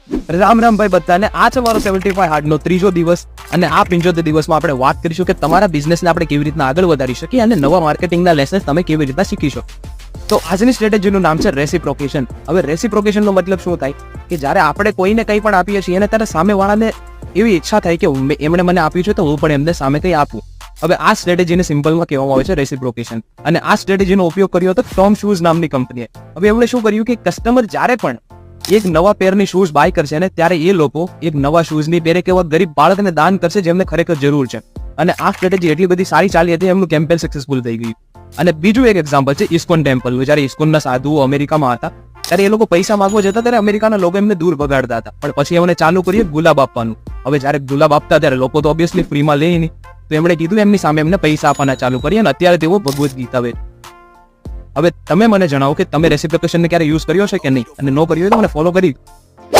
રામ રામ ભાઈ બધાને. આ છે મારો 75 હાર્ડનો ત્રીજો દિવસ અને આ 75 દિવસમાં આપણે વાત કરીશું કે તમારા બિઝનેસને આપણે કેવી રીતના આગળ વધારી શકીએ અને નવા માર્કેટિંગના લેસન્સ તમે કેવી રીતના શીખી શકો. તો આજની સ્ટ્રેટેજીનું નામ છે રેસિપ્રોકેશન. હવે રેસિપ્રોકેશનનો મતલબ શું થાય કે જ્યારે આપણે કોઈને કંઈ પણ આપીએ છીએ અને ત્યારે સામેવાળાને એવી ઈચ્છા થાય કે એમણે મને આપ્યું છે તો હું પણ એમને સામે કંઈ આપું. હવે આ સ્ટ્રેટેજીને સિમ્પલમાં કહેવામાં આવે છે રેસિપ્રોકેશન. અને આ સ્ટ્રેટેજીનો ઉપયોગ કર્યો હતો ટોમ શૂઝ નામની કંપનીએ. હવે એમણે શું કર્યું કે કસ્ટમર જ્યારે પણ એક નવા પેરની શૂઝ બાય કરશે ને ત્યારે એ લોકો એક નવા શૂઝની પેર એક એવા ગરીબ બાળકને દાન કરશે જેમને ખરેખર જરૂર છે. અને આ સ્ટ્રેટેજી એટલી બધી સારી ચાલી હતી એમનું કેમ્પેન સક્સેસફુલ થઈ ગયું. અને બીજું એક એક્ઝામ્પલ છે ઇસ્કોન ટેમ્પલનું. જ્યારે ઇસ્કોનના સાધુઓ અમેરિકામાં હતા ત્યારે એ લોકો પૈસા માંગવા જતા ત્યારે અમેરિકાના લોકો એમને દૂર ભગાડતા હતા, પણ પછી એમણે ચાલુ કર્યું ગુલાબ આપવાનું. હવે જ્યારે ગુલાબ આપતા ત્યારે લોકો તો ઓબ્વિયસલી ફ્રીમાં લે નહીં, તો એમણે કીધું એમની સામે એમને પૈસા આપવાના ચાલુ કરી અને અત્યારે તેઓ ભગવદ્ ગીતા વેચે. હવે તમે મને જણાવો કે તમે રેસિપ્રોકેશનને ક્યારે યુઝ કર્યો છે કે નહીં, અને નો કર્યો હોય તો મને ફોલો કરી